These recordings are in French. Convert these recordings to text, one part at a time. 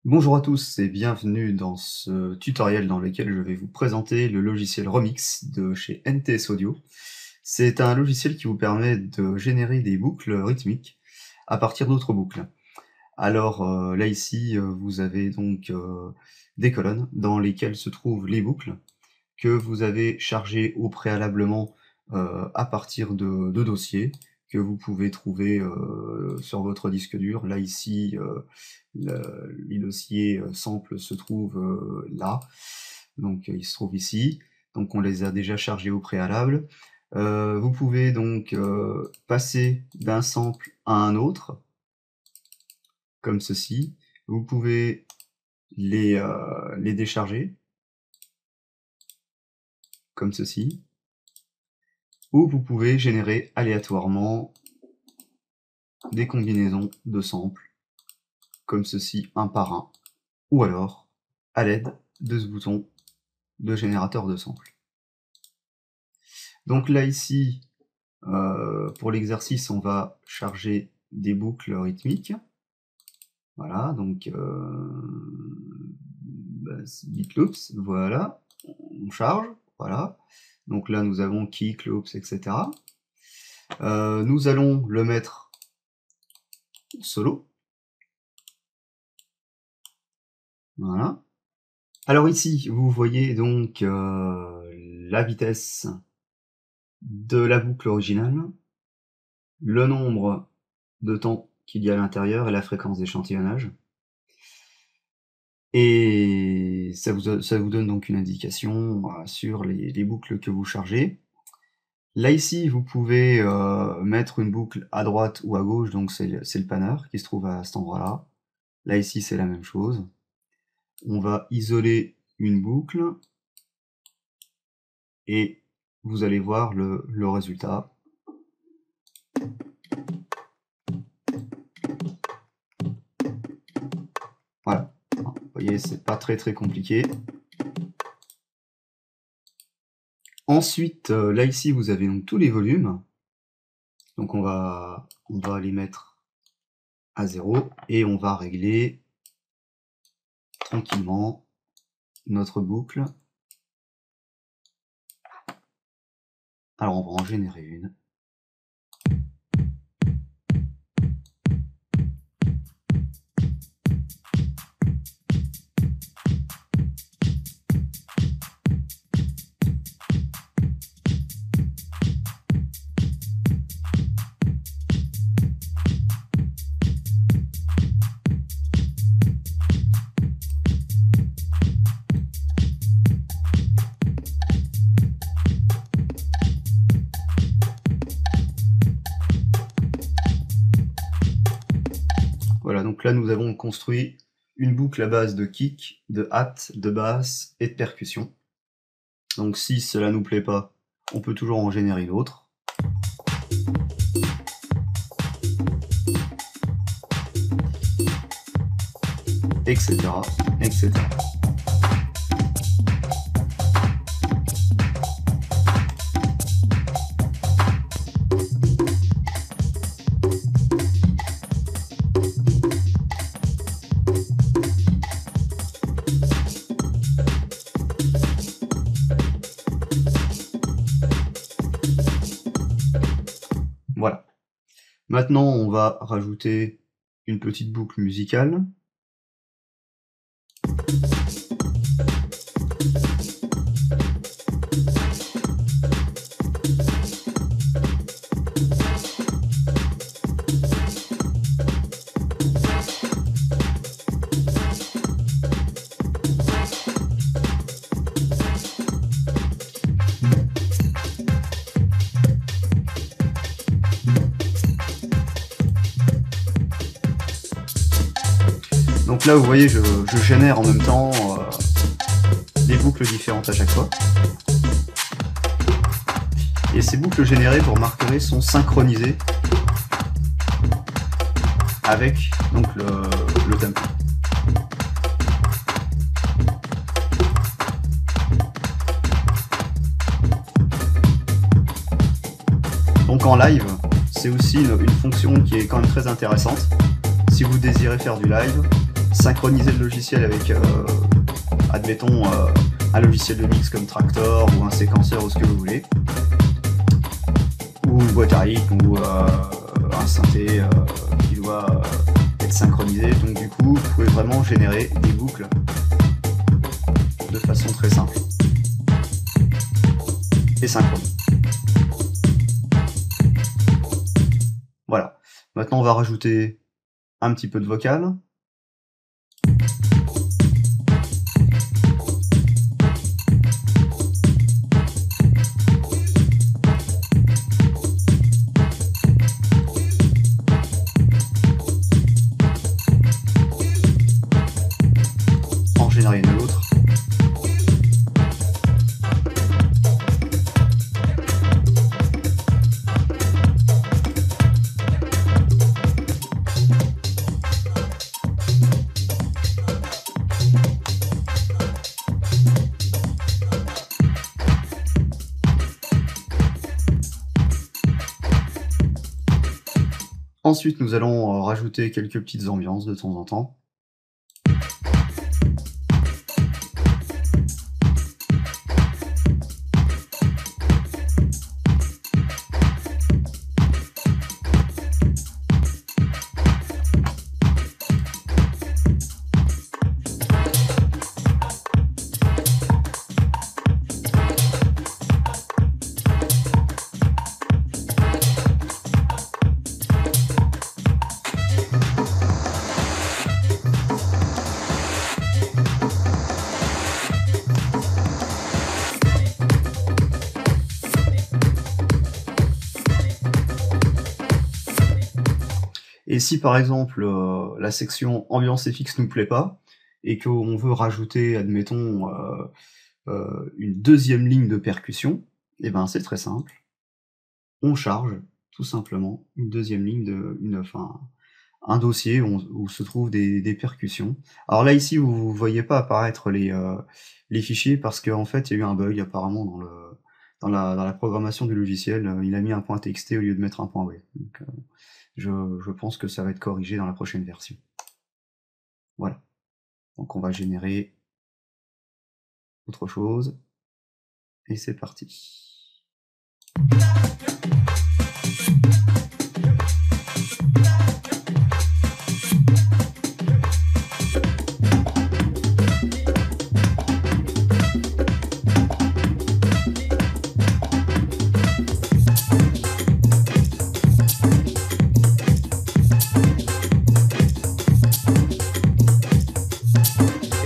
Bonjour à tous et bienvenue dans ce tutoriel dans lequel je vais vous présenter le logiciel Remix de chez NTS Audio. C'est un logiciel qui vous permet de générer des boucles rythmiques à partir d'autres boucles. Alors là ici, vous avez donc des colonnes dans lesquelles se trouvent les boucles que vous avez chargées au préalablement à partir de dossiers que vous pouvez trouver sur votre disque dur. Là ici, les dossiers samples se trouvent là, donc ils se trouvent ici. Donc on les a déjà chargés au préalable. Vous pouvez donc passer d'un sample à un autre, comme ceci. Vous pouvez les décharger, comme ceci. Ou vous pouvez générer aléatoirement des combinaisons de samples, comme ceci, un par un, ou alors à l'aide de ce bouton de générateur de samples. Donc là ici, pour l'exercice, on va charger des boucles rythmiques. Voilà, donc beat loops, voilà, on charge, voilà. Donc là nous avons kick, loops, etc. Nous allons le mettre solo. Voilà. Alors ici, vous voyez donc la vitesse de la boucle originale, le nombre de temps qu'il y a à l'intérieur et la fréquence d'échantillonnage. Et ça vous donne donc une indication sur les boucles que vous chargez. Là ici, vous pouvez mettre une boucle à droite ou à gauche, donc c'est le panner qui se trouve à cet endroit-là. Là ici, c'est la même chose. On va isoler une boucle et vous allez voir le résultat. Voilà, vous voyez, c'est pas très compliqué. Ensuite, là ici, vous avez donc tous les volumes. Donc on va les mettre à 0 et on va régler tranquillement notre boucle. Alors on va en générer une. Voilà, donc là nous avons construit une boucle à base de kick, de hat, de basse et de percussion. Donc si cela nous plaît pas, on peut toujours en générer d'autres. Etc. etc. Voilà. Maintenant, on va rajouter une petite boucle musicale. Donc là, vous voyez, je génère en même temps des boucles différentes à chaque fois. Et ces boucles générées, vous remarquerez, sont synchronisées avec donc, le tempo. Donc en live, c'est aussi une fonction qui est quand même très intéressante. Si vous désirez faire du live, synchroniser le logiciel avec, admettons, un logiciel de mix comme Traktor ou un séquenceur ou ce que vous voulez, ou une boîte à rythme ou un synthé qui doit être synchronisé. Donc du coup, vous pouvez vraiment générer des boucles de façon très simple et synchrone. Voilà. Maintenant, on va rajouter un petit peu de vocal. En générer une autre. Ensuite, nous allons rajouter quelques petites ambiances de temps en temps. Et si par exemple la section ambiance FX nous plaît pas et qu'on veut rajouter, admettons, une deuxième ligne de percussion, et ben c'est très simple. On charge tout simplement une deuxième ligne un dossier où se trouvent des percussions. Alors là ici vous voyez pas apparaître les fichiers parce qu'en fait il y a eu un bug apparemment dans la programmation du logiciel. Il a mis un point .txt au lieu de mettre un point .w. Donc, je pense que ça va être corrigé dans la prochaine version. Voilà. Donc on va générer autre chose. Et c'est parti.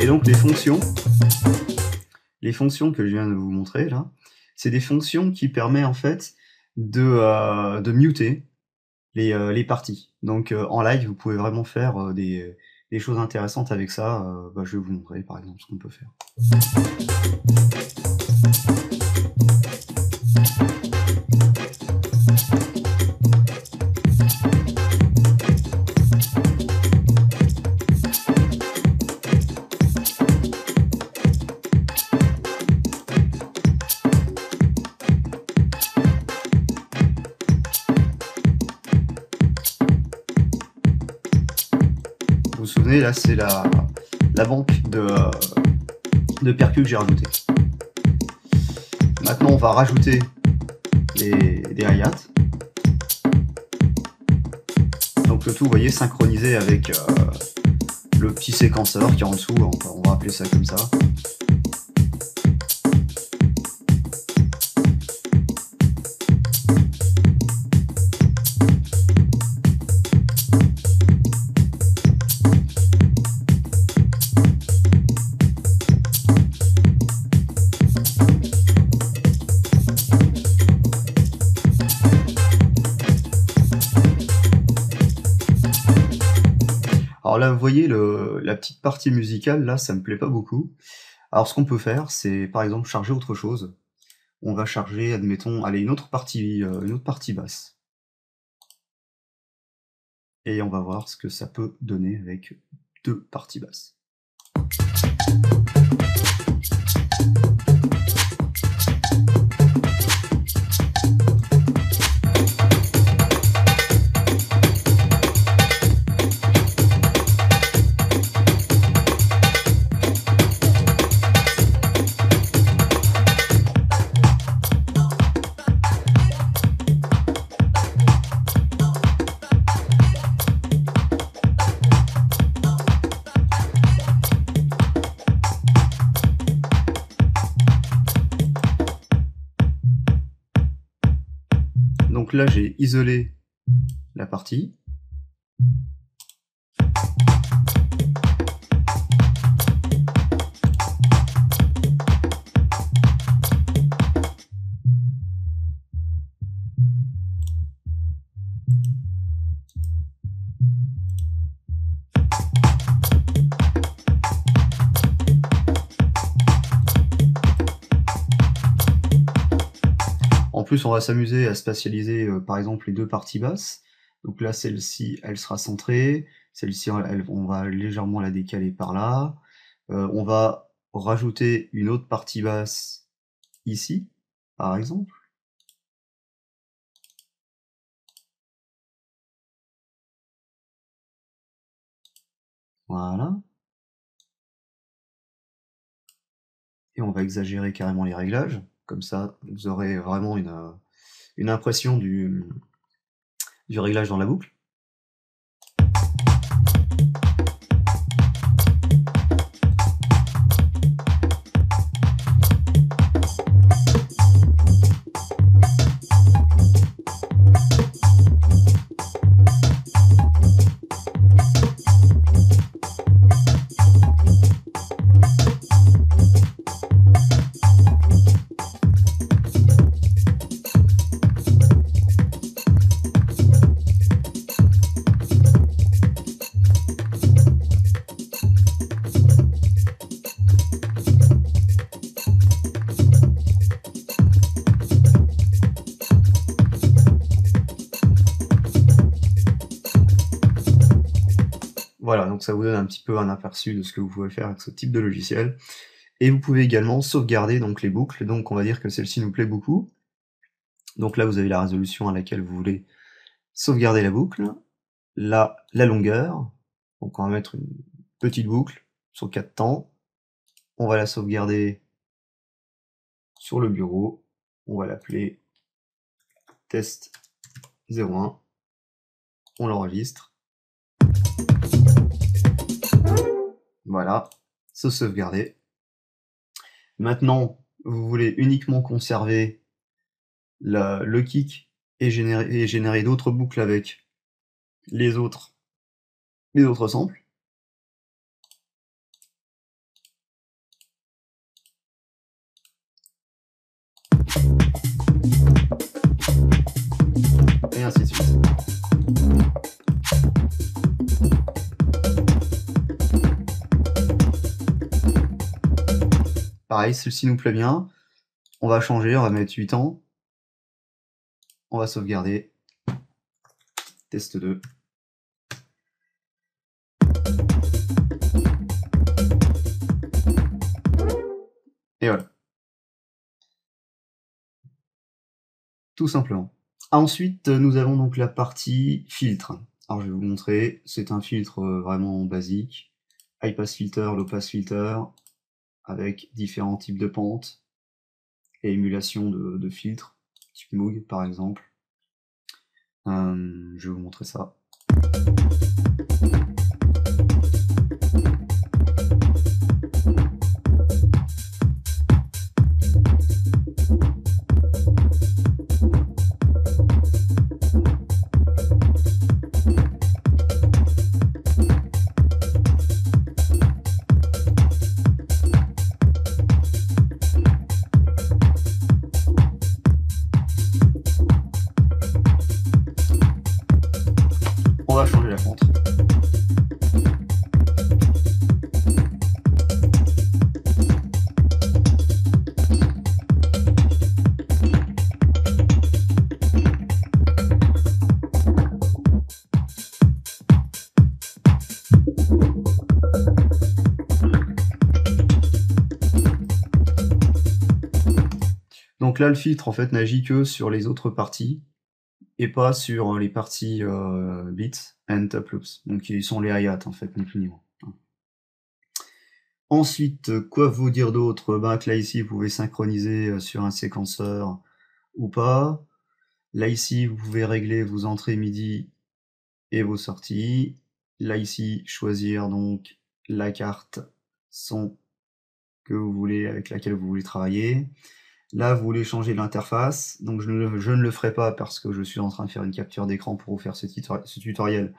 Et donc les fonctions que je viens de vous montrer là, c'est des fonctions qui permettent en fait de muter les parties. Donc en live, vous pouvez vraiment faire des choses intéressantes avec ça. Je vais vous montrer par exemple ce qu'on peut faire. Vous vous souvenez, là c'est la banque de percus que j'ai rajouté. Maintenant on va rajouter des hi-hats. Donc le tout, vous voyez, synchronisé avec le petit séquenceur qui est en dessous, on va appeler ça comme ça. Alors là, vous voyez la petite partie musicale, là, ça me plaît pas beaucoup. Alors ce qu'on peut faire, c'est par exemple charger autre chose. On va charger, admettons, allez, une autre partie basse. Et on va voir ce que ça peut donner avec deux parties basses. Donc là, j'ai isolé la partie. En plus, on va s'amuser à spatialiser, par exemple, les deux parties basses. Donc là, celle-ci, elle sera centrée. Celle-ci, on va légèrement la décaler par là. On va rajouter une autre partie basse ici, par exemple. Voilà. Et on va exagérer carrément les réglages. Comme ça, vous aurez vraiment une impression du réglage dans la boucle. Voilà, donc ça vous donne un petit peu un aperçu de ce que vous pouvez faire avec ce type de logiciel. Et vous pouvez également sauvegarder donc les boucles, donc on va dire que celle-ci nous plaît beaucoup. Donc là, vous avez la résolution à laquelle vous voulez sauvegarder la boucle, là, la longueur, donc on va mettre une petite boucle sur 4 temps, on va la sauvegarder sur le bureau, on va l'appeler test 01, on l'enregistre, voilà, se sauvegarder. Maintenant, vous voulez uniquement conserver le kick et générer d'autres boucles avec les autres samples. Et ainsi de suite. Pareil, celle-ci nous plaît bien. On va changer, on va mettre 8 ans. On va sauvegarder. Test 2. Et voilà. Tout simplement. Ensuite, nous avons donc la partie filtre. Alors je vais vous montrer, c'est un filtre vraiment basique. High pass filter, low pass filter, avec différents types de pentes et émulation de filtres, type Moog par exemple. Je vais vous montrer ça. On va changer la pente. Donc là, le filtre en fait n'agit que sur les autres parties et pas sur les parties beats and top loops. Donc ils sont les hi-hats en fait, ni plus ni moins. Ensuite, quoi vous dire d'autre? Ben, que là ici, vous pouvez synchroniser sur un séquenceur ou pas. Là ici, vous pouvez régler vos entrées MIDI et vos sorties. Là ici, choisir donc la carte son que vous voulez, avec laquelle vous voulez travailler. Là, vous voulez changer l'interface, donc je ne le ferai pas parce que je suis en train de faire une capture d'écran pour vous faire ce tutoriel.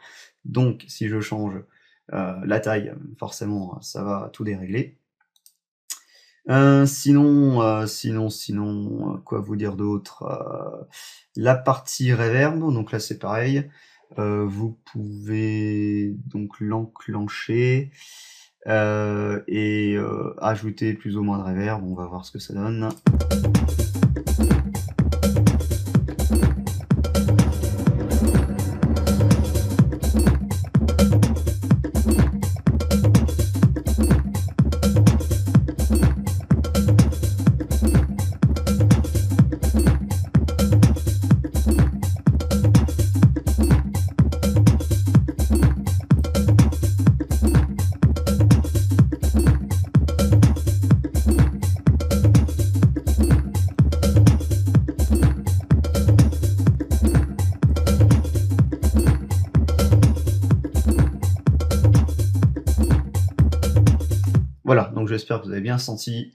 Donc si je change la taille, forcément, ça va tout dérégler. Sinon, quoi vous dire d'autre? La partie reverb, donc là c'est pareil, vous pouvez donc l'enclencher, et ajouter plus ou moins de reverb, on va voir ce que ça donne. Voilà, donc j'espère que vous avez bien senti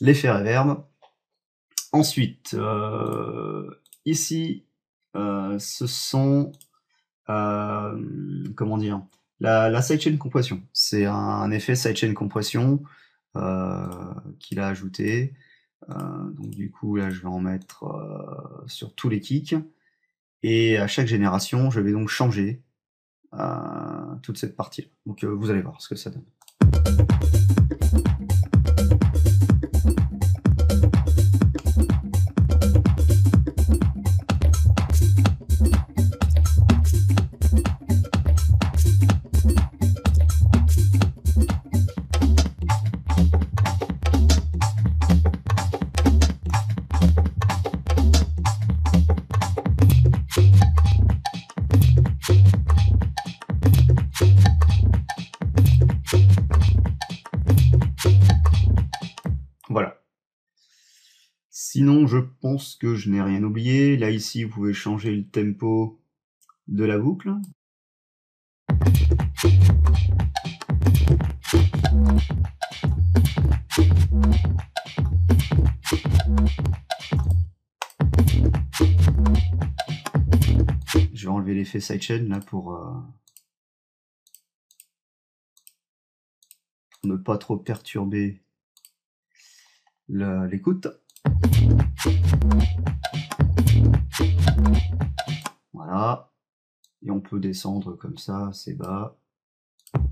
l'effet reverb. Ensuite, ici, ce sont, comment dire? La sidechain compression. C'est un effet sidechain compression qu'il a ajouté. Donc du coup, là, je vais en mettre sur tous les kicks. Et à chaque génération, je vais donc changer toute cette partie. Donc vous allez voir ce que ça donne. Voilà. Sinon, je pense que je n'ai rien oublié. Là, ici, vous pouvez changer le tempo de la boucle. Je vais enlever l'effet sidechain là pour ne pas trop perturber l'écoute. Voilà. Et on peut descendre comme ça, assez bas. Vous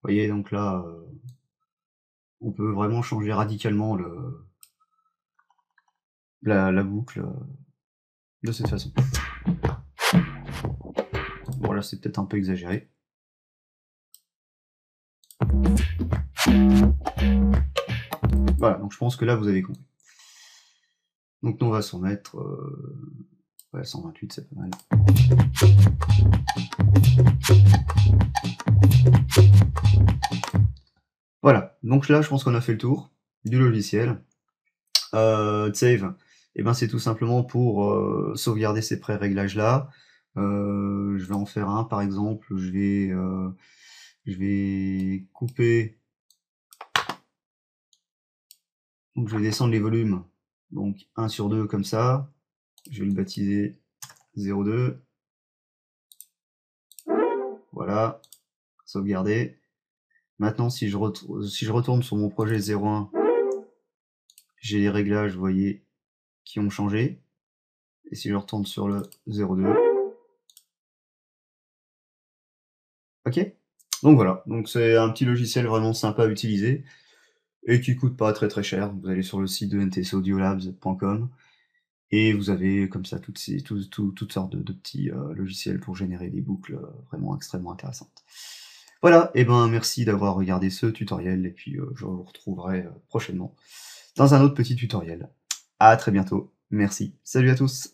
voyez, donc là, on peut vraiment changer radicalement la boucle de cette façon. Bon, là, c'est peut-être un peu exagéré. Voilà, donc je pense que là, vous avez compris. Donc nous, on va s'en mettre... ouais, 128, c'est pas mal. Voilà, donc là, je pense qu'on a fait le tour du logiciel. Save, et ben, c'est tout simplement pour sauvegarder ces pré-réglages-là. Je vais en faire un, par exemple, je vais couper... Donc je vais descendre les volumes, donc 1 sur 2 comme ça. Je vais le baptiser 0,2. Voilà, sauvegarder. Maintenant, si je retourne sur mon projet 0.1, j'ai les réglages, vous voyez, qui ont changé. Et si je retourne sur le 0.2, ok. Donc voilà, donc c'est un petit logiciel vraiment sympa à utiliser et qui coûte pas très cher. Vous allez sur le site de ntsaudiolabs.com et vous avez comme ça toutes sortes de petits logiciels pour générer des boucles vraiment extrêmement intéressantes. Voilà, et ben merci d'avoir regardé ce tutoriel et puis je vous retrouverai prochainement dans un autre petit tutoriel. À très bientôt, merci, salut à tous.